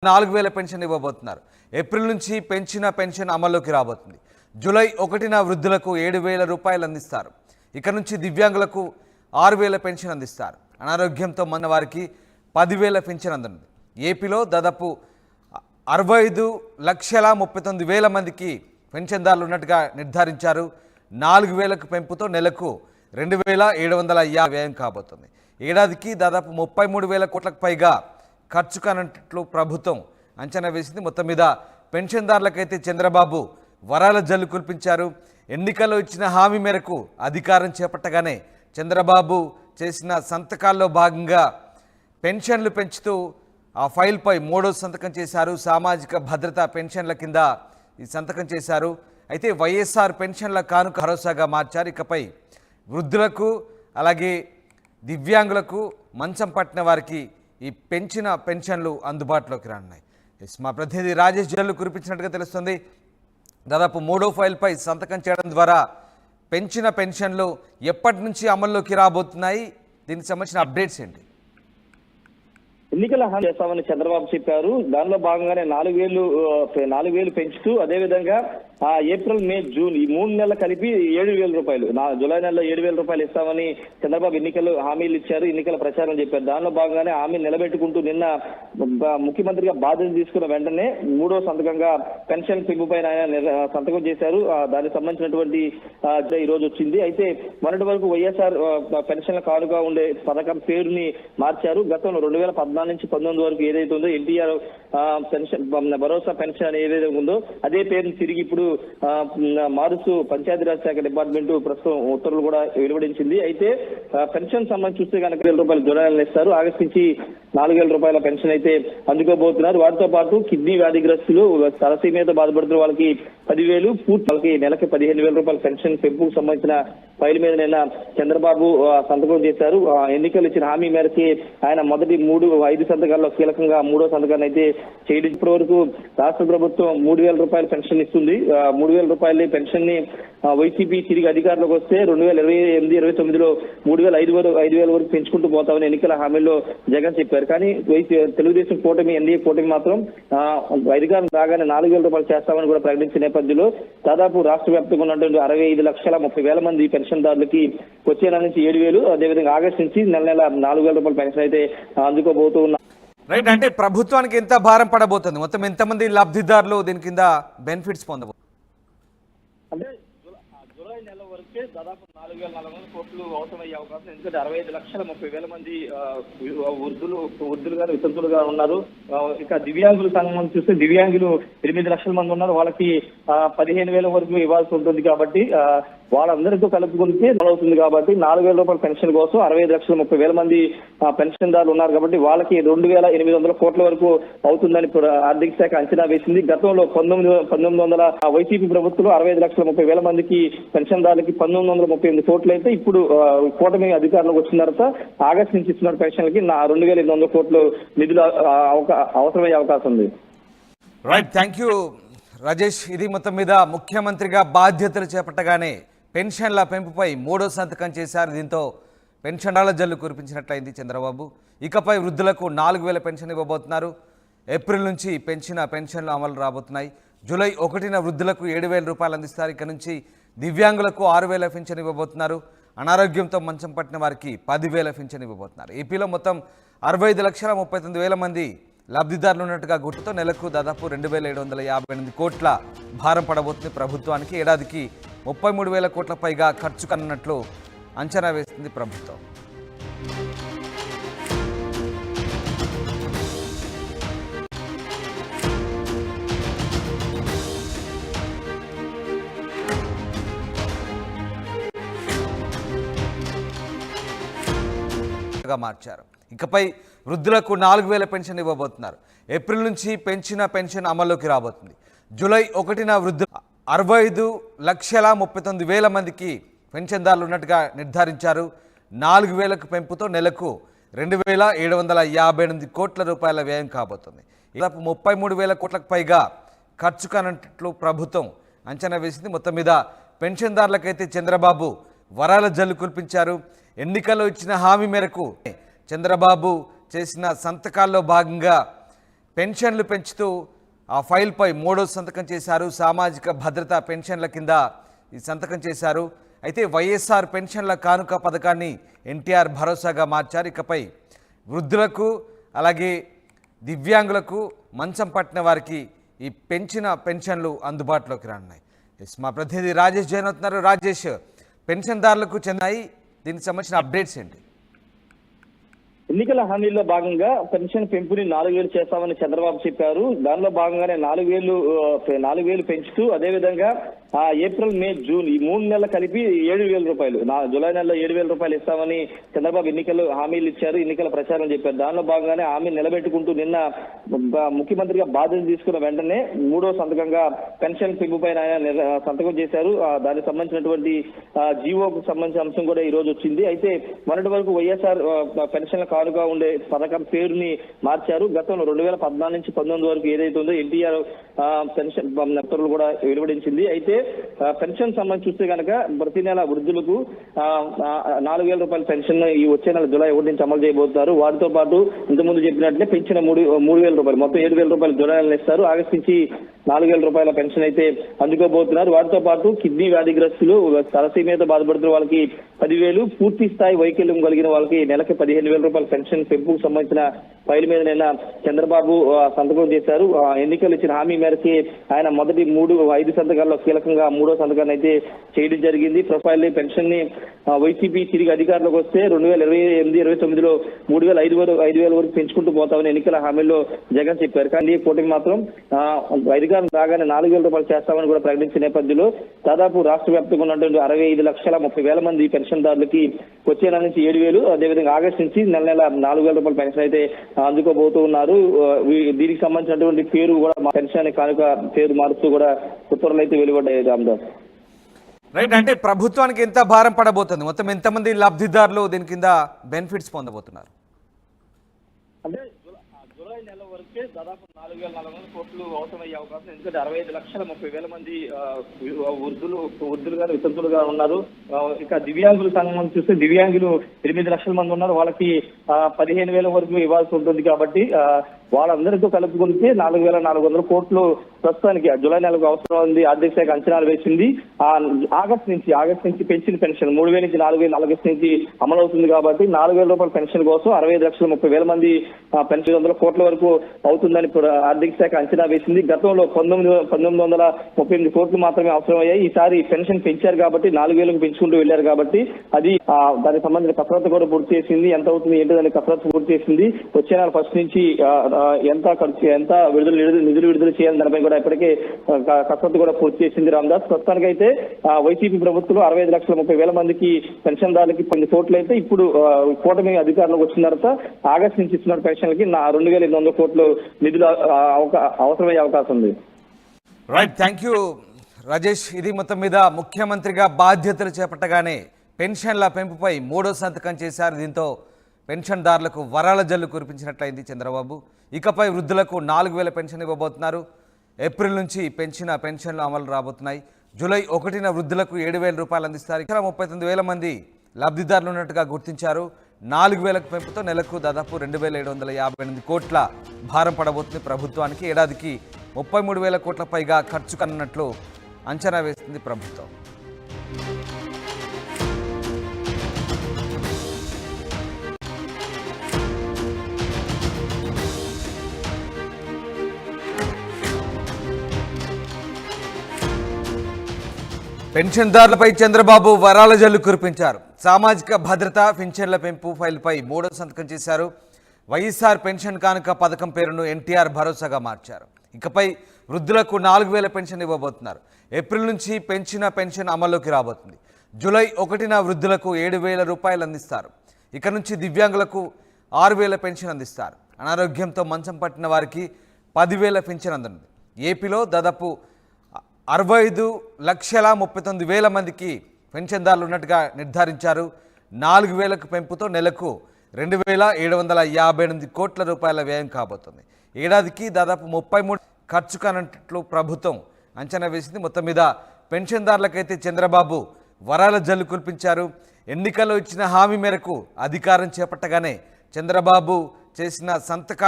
4000 pension ఇవ్వబోతున్నారు. April నుంచి పెంచిన పెన్షన్ అమల్లోకి రాబోతుంది. జూలై 1న వృద్ధులకు 7000 రూపాయలు అందిస్తారు. ఇక నుంచి దివ్యాంగులకు 6000 పెన్షన్ అందిస్తారు. అనారోగ్యంతో మన వారికి 10,000 పెన్షన్ అందనుంది. ఏపీలో దాదాపు 65,39,000 మందికి పెన్షన్దారులు ఉన్నట్టుగా నిర్ధారించారు. 4,000కు పెంపుతో నెలకు 2,750 వ్యయం కాబోతుంది. ఏడాదికి దాదాపు 33,000 కోట్లకు పైగా ఖర్చు కానట్లు ప్రభుత్వం అంచనా వేసింది. మొత్తం మీద పెన్షన్దారులకైతే చంద్రబాబు వరాల జల్లు కురిపించారు. ఎన్నికల్లో ఇచ్చిన హామీ మేరకు అధికారం చేపట్టగానే చంద్రబాబు చేసిన సంతకాల్లో భాగంగా పెన్షన్లు పెంచుతూ ఆ ఫైల్పై 3వ సంతకం చేశారు. సామాజిక భద్రత పెన్షన్ల కింద ఈ సంతకం చేశారు. అయితే వైఎస్ఆర్ పెన్షన్ల కానుక భరోసాగా మార్చారు. ఇకపై వృద్ధులకు అలాగే దివ్యాంగులకు మంచం పట్టిన వారికి ఈ పెంచిన పెన్షన్లు అందుబాటులోకి రానున్నాయి. మా ప్రతినిధి రాజేష్ జల్లు కురిపించినట్టుగా తెలుస్తుంది. దాదాపు 3వ ఫైల్పై సంతకం చేయడం ద్వారా పెంచిన పెన్షన్లు ఎప్పటి నుంచి అమల్లోకి రాబోతున్నాయి? దీనికి సంబంధించిన అప్డేట్స్ ఏంటి? ఎన్నికల హామీ చేస్తామని చంద్రబాబు చెప్పారు. దానిలో భాగంగానే 4,000 పెంచుతూ అదేవిధంగా ఏప్రిల్, మే, జూన్ ఈ 3 నెలలు కలిపి 7,000 రూపాయలు, జూలై నెలలో 7,000 రూపాయలు ఇస్తామని చంద్రబాబు ఎన్నికలు హామీలు ఇచ్చారు. ఎన్నికల ప్రచారం చెప్పారు. దానిలో భాగంగానే హామీ నిలబెట్టుకుంటూ నిన్న ముఖ్యమంత్రిగా బాధ్యత తీసుకున్న వెంటనే 3వ సంతకంగా పెన్షన్ పెంపు పైన ఆయన సంతకం చేశారు. దానికి సంబంధించినటువంటి ఈ రోజు వచ్చింది. అయితే మొన్నటి వరకు వైఎస్ఆర్ పెన్షన్ల కానుగా ఉండే పథకం పేరుని మార్చారు. గతంలో 2014 నుంచి 19 వరకు ఏదైతే ఉందో ఎన్టీఆర్ పెన్షన్ భరోసా పెన్షన్ ఏదైతే ఉందో అదే పేరుని తిరిగి ఇప్పుడు మారుస్తూ పంచాయతీరాజ్ శాఖ డిపార్ట్మెంట్ ప్రస్తుతం ఉత్తర్వులు కూడా వెలువడించింది. అయితే పెన్షన్ సంబంధించి చూస్తే కనుక 2,000 రూపాయలు జూలై ఇస్తారు. ఆగస్టు నుంచి 4,000 రూపాయల పెన్షన్ అయితే అందుకోబోతున్నారు. వాటితో పాటు కిడ్నీ వ్యాధిగ్రస్తులు, తలసీమియాతో బాధపడుతున్న వాళ్ళకి 10,000, పూర్తి వాళ్ళకి నెలకి 15,000 రూపాయల పెన్షన్ పెంపుకు సంబంధించిన ఫైల్ మీద నిన్న చంద్రబాబు సంతకం చేశారు. ఎన్నికలు ఇచ్చిన హామీ మేరకి ఆయన మొదటి 5 సంతకాల్లో కీలకంగా 3వ సంతకాన్ని అయితే చేయడం. ఇప్పటి వరకు రాష్ట్ర ప్రభుత్వం 3,000 రూపాయల పెన్షన్ ఇస్తుంది. 3,000 రూపాయల పెన్షన్ ని వైసీపీ తిరిగి అధికారంలోకి వస్తే 2028-29లో 3,500 వరకు పెంచుకుంటూ పోతామని ఎన్నికల హామీలో జగన్ చెప్పారు. కానీ తెలుగుదేశం కూటమి, ఎన్డీఏ కూటమి మాత్రం అధికారం రాగానే 4,000 రూపాయలు చేస్తామని కూడా ప్రకటించిన నేపథ్యంలో దాదాపు రాష్ట్ర వ్యాప్తంగా ఉన్నటువంటి 65,30,000 మంది పెన్షన్దారులకి వచ్చే నెల నుంచి 7,000, అదేవిధంగా ఆగస్టు నుంచి నెల 4,000 రూపాయల పెన్షన్ అయితే అందుకోబోతూ ఉన్నారు. రైట్, అంటే ప్రభుత్వానికి ఎంత భారం పడబోతుంది? మొత్తం ఎంతమంది లబ్ధిదారులు దీని కింద బెనిఫిట్స్ పొందబోతున్నారు? అంటే జూలై నెల వరకే దాదాపు 4,400 కోట్లు అవసరమయ్యే అవకాశం. ఎందుకంటే 65,30,000 మంది వృద్ధులు గారు, వితంతులు గారు ఉన్నారు. ఇక దివ్యాంగుల సంబంధించి చూస్తే దివ్యాంగులు 8 లక్షల మంది ఉన్నారు. వాళ్ళకి 15,000 వరకు ఇవ్వాల్సి ఉంటుంది. కాబట్టి వాళ్ళందరితో కలుపుకుంటే అవుతుంది. కాబట్టి 4,000 రూపాయల పెన్షన్ కోసం 65,30,000 మంది పెన్షన్దారులు ఉన్నారు. కాబట్టి వాళ్ళకి 2,800 కోట్ల వరకు అవుతుందని ఆర్థిక శాఖ అంచనా వేసింది. గతంలో 1900 వైసీపీ ప్రభుత్వంలో 65,30,000 మందికి పెన్షన్దారులకి 1,938 కోట్లు అయితే ఇప్పుడు కూటమి అధికారంలోకి వచ్చిన తర్వాత ఆగస్టు నుంచి ఇస్తున్న పెన్షన్లకి 2,800 కోట్లు నిధులు అవసరమయ్యే అవకాశం ఉంది. Right, thank you Rajesh. ఇది మొత్తం మీద ముఖ్యమంత్రిగా బాధ్యతలు చేపట్టగానే పెన్షన్ల పెంపుపై 3వ సంతకం చేశారు. దీంతో పెన్షన్ల జల్లు కురిపించినట్లయింది చంద్రబాబు. ఇకపై వృద్ధులకు 4,000 పెన్షన్ ఇవ్వబోతున్నారు. ఏప్రిల్ నుంచి పెంచిన పెన్షన్లు అమలు రాబోతున్నాయి. జూలై 1న వృద్ధులకు 7,000 రూపాయలు అందిస్తారు. ఇక నుంచి దివ్యాంగులకు 6,000 పెన్షన్ ఇవ్వబోతున్నారు. అనారోగ్యంతో మంచం పట్టిన వారికి 10,000 పెన్షన్ ఇవ్వబోతున్నారు. ఏపీలో మొత్తం 65,39,000 మంది లబ్ధిదారులు ఉన్నట్టుగా గుర్తుతో నెలకు దాదాపు 2,758 కోట్ల భారం పడబోతుంది ప్రభుత్వానికి. ఏడాదికి 33,000 కోట్ల పైగా ఖర్చు కన్నట్లు అంచనా వేస్తుంది ప్రభుత్వం. మార్చారు. ఇకపై వృద్ధులకు 4,000 పెన్షన్ ఇవ్వబోతున్నారు. ఏప్రిల్ నుంచి పెంచిన పెన్షన్ అమల్లోకి రాబోతుంది. జూలై 1న వృద్ధులు 65,39,000 మందికి పెన్షన్దారులు ఉన్నట్టుగా నిర్ధారించారు. 4,000కు పెంపుతో నెలకు 2,758 కోట్ల రూపాయల వ్యయం కాబోతుంది. దాదాపు 33,000 కోట్లకు పైగా ఖర్చు కానట్లు ప్రభుత్వం అంచనా వేసింది. మొత్తం మీద పెన్షన్దారులకైతే చంద్రబాబు వరాల జల్లు కురిపించారు. ఎన్నికల్లో ఇచ్చిన హామీ మేరకు చంద్రబాబు చేసిన సంతకాల్లో భాగంగా పెన్షన్లు పెంచుతూ ఆ ఫైల్పై మూడో సంతకం చేశారు. సామాజిక భద్రత పెన్షన్ల కింద ఈ సంతకం చేశారు. అయితే వైఎస్ఆర్ పెన్షన్ల కానుక పథకాన్ని ఎన్టీఆర్ భరోసాగా మార్చారు. ఇకపై వృద్ధులకు అలాగే దివ్యాంగులకు మంచం పట్టిన వారికి ఈ పెంచిన పెన్షన్లు అందుబాటులోకి రానున్నాయి. మా ప్రతినిధి రాజేష్ జైన్ అవుతున్నారు. రాజేష్, పెన్షన్దారులకు చెందాయి, దీనికి సంబంధించిన అప్డేట్స్ ఏంటి? ఎన్నికల హామీల్లో భాగంగా పెన్షన్ పెంపుని 4,000 చేస్తామని చంద్రబాబు చెప్పారు. దానిలో భాగంగానే 4,000 పెంచుతూ అదేవిధంగా ఏప్రిల్, మే, జూన్ ఈ 3 నెలలు కలిపి 7,000 రూపాయలు, జూలై నెలలో 7,000 రూపాయలు ఇస్తామని చంద్రబాబు ఎన్నికల్లో హామీలు ఇచ్చారు. ఎన్నికల ప్రచారం చెప్పారు. దానిలో భాగంగానే హామీ నిలబెట్టుకుంటూ నిన్న ముఖ్యమంత్రిగా బాధ్యత తీసుకున్న వెంటనే మూడో సంతకంగా పెన్షన్ పెంపు పైన ఆయన సంతకం చేశారు. దానికి సంబంధించినటువంటి జీవోకు సంబంధించిన అంశం కూడా ఈ రోజు వచ్చింది. అయితే మొన్నటి వరకు వైఎస్ఆర్ పెన్షన్ల కానుగా ఉండే పథకం పేరుని మార్చారు. గతంలో 2014 నుంచి 19 వరకు ఏదైతే ఉందో ఎన్టీఆర్ పెన్షన్ ఉత్తర్వులు కూడా వెలువడించింది. అయితే పెన్షన్ సంబంధించి చూస్తే కనుక ప్రతి నెల వృద్ధులకు 4,000 రూపాయల పెన్షన్ ఈ వచ్చే నెల జూలై 1 నుంచి అమలు చేయబోతున్నారు. వాటితో పాటు ఇంతకుముందు చెప్పినట్లే పెంచిన 3,000 రూపాయలు, మొత్తం 7,000 రూపాయలు జూలై నెలలో ఇస్తారు. ఆగస్టు నుంచి 4,000 రూపాయల పెన్షన్ అయితే అందుకోబోతున్నారు. వాటితో పాటు కిడ్నీ వ్యాధిగ్రస్తులు, తలసీమియాతో బాధపడుతున్న వాళ్ళకి 10,000, పూర్తి స్థాయి వైకల్యం కలిగిన వాళ్ళకి నెలకి 15,000 రూపాయల పెన్షన్ పెంపుకు సంబంధించిన ఫైల్ మీద నిన్న చంద్రబాబు సంతకం చేశారు. ఎన్నికలు ఇచ్చిన హామీ మేరకి ఆయన మొదటి 5 సంతకాల్లో కీలకంగా మూడో సంతకాన్ని అయితే చేయడం జరిగింది. ప్రొఫైల్ పెన్షన్ ని వైసీపీ తిరిగి అధికారంలోకి వస్తే 2028-29లో 3,500 వరకు పెంచుకుంటూ పోతామని ఎన్నికల హామీల్లో జగన్ చెప్పారు. కానీ కూటమి మాత్రం అధికారం రాగానే 4,000 రూపాయలు చేస్తామని కూడా ప్రకటించిన నేపథ్యంలో దాదాపు రాష్ట్ర వ్యాప్తంగా ఉన్నటువంటి 65,30,000 మంది పెన్షన్దారులకి వచ్చే నెల నుంచి 7,000, అదేవిధంగా ఆగస్టు నుంచి నెల 4,000 రూపాయల పెన్షన్ అయితే అందుకోబోతూ ఉన్నారు. దీనికి సంబంధించినటువంటి పేరు కూడా పెన్షన్ కానుక పేరు మారుస్తూ కూడా ఉత్తర్వులు అయితే వెలువడ్డాయి. రామదాస్, రైట్, అంటే ప్రభుత్వానికి ఎంత భారం పడబోతుంది? మొత్తం ఎంతమంది లబ్ధిదారులు దీని కింద బెనిఫిట్స్ పొందబోతున్నారు? అంటే జూలై నెల వరకే దాదాపు 4,400 కోట్లు అవసరమయ్యే అవకాశం. ఎందుకంటే 65,30,000 మంది వృద్ధులుగా వితంతులుగా ఉన్నారు. ఇక దివ్యాంగుల సంబంధించి చూస్తే దివ్యాంగులు 8 లక్షల మంది ఉన్నారు. వాళ్ళకి 15,000 వరకు ఇవ్వాల్సి ఉంటుంది. కాబట్టి వాళ్ళందరితో కలుపుకుంటే 4,400 కోట్లు ప్రస్తుతానికి జూలై నెలకు అవసరం ఉంది. ఆర్థిక శాఖ అంచనాలు వేసింది. ఆగస్టు నుంచి పెంచిన పెన్షన్ 3,000 నుంచి 4,000 ఆగస్టు నుంచి అమలు అవుతుంది. కాబట్టి 4,000 రూపాయల పెన్షన్ కోసం 65,30,000 మంది పెన్షన్ 100 కోట్ల వరకు అవుతుందని ఆర్థిక శాఖ అంచనా వేసింది. గతంలో 1938 కోట్లు మాత్రమే అవసరమయ్యాయి. ఈసారి పెన్షన్ పెంచారు కాబట్టి 4,000కు పెంచుకుంటూ వెళ్లారు. కాబట్టి అది దానికి సంబంధించిన కసరత్తు కూడా పూర్తి చేసింది. ఎంత అవుతుంది ఏంటో దానికి కసరత్తు పూర్తి చేసింది. వచ్చే నెల ఫస్ట్ నుంచి ఎంత ఖర్చు, ఎంత నిధులు విడుదల చేయాలని దానిపై కూడా ఇప్పటికే కసరత్తు కూడా పూర్తి చేసింది. రామదాస్, ప్రస్తుతానికైతే వైసీపీ ప్రభుత్వంలో 65,30,000 మందికి పెన్షన్దారులకి 10 కోట్లు అయితే ఇప్పుడు కూటమి అధికారంలోకి వచ్చిన తర్వాత ఆగస్టు నుంచి ఇస్తున్న పెన్షన్లకి 2,800 కోట్లు నిధులు అవసరమయ్యే అవకాశం ఉంది. Right, thank you Rajesh. ఇది మొత్తం మీద ముఖ్యమంత్రిగా బాధ్యతలు చేపట్టగానే పెన్షన్ల పెంపుపై మూడో సంతకం చేశారు. దీంతో పెన్షన్దారులకు వరాల జల్లు కురిపించినట్లయింది చంద్రబాబు. ఇకపై వృద్ధులకు 4,000 పెన్షన్ ఇవ్వబోతున్నారు. ఏప్రిల్ నుంచి పెంచిన పెన్షన్లు అమలు రాబోతున్నాయి. జూలై 1న వృద్ధులకు 7,000 రూపాయలు అందిస్తారు. 39,000 మంది లబ్ధిదారులు ఉన్నట్టుగా గుర్తించారు. 4,000 పెంపుతో నెలకు దాదాపు 2,758 కోట్ల భారం పడబోతుంది ప్రభుత్వానికి. ఏడాదికి 33,000 కోట్ల పైగా ఖర్చు కన్నట్లు అంచనా వేస్తుంది ప్రభుత్వం. పెన్షన్దారులపై చంద్రబాబు వరాల జల్లు కురిపించారు. సామాజిక భద్రత పెన్షన్ల పెంపు ఫైల్పై మూడో సంతకం చేశారు. వైఎస్ఆర్ పెన్షన్ కానుక పథకం పేరును ఎన్టీఆర్ భరోసాగా మార్చారు. ఇకపై వృద్ధులకు 4,000 పెన్షన్ ఇవ్వబోతున్నారు. ఏప్రిల్ నుంచి పెంచిన పెన్షన్ అమల్లోకి రాబోతుంది. జూలై 1న వృద్ధులకు 7,000 రూపాయలు అందిస్తారు. ఇక నుంచి దివ్యాంగులకు 6,000 పెన్షన్ అందిస్తారు. అనారోగ్యంతో మంచం పట్టిన వారికి 10,000 పెన్షన్ అందనుంది. ఏపీలో దాదాపు 65,39,000 మందికి పెన్షన్దారులు ఉన్నట్టుగా నిర్ధారించారు. 4,000కు పెంపుతో నెలకు 2,758 కోట్ల రూపాయల వ్యయం కాబోతుంది. ఏడాదికి దాదాపు 33 ఖర్చు కానట్లు ప్రభుత్వం అంచనా వేసింది. మొత్తం మీద పెన్షన్దారులకైతే చంద్రబాబు వరాల జల్లు కురిపించారు. ఎన్నికల్లో ఇచ్చిన హామీ మేరకు అధికారం చేపట్టగానే చంద్రబాబు చేసిన సంతకాలు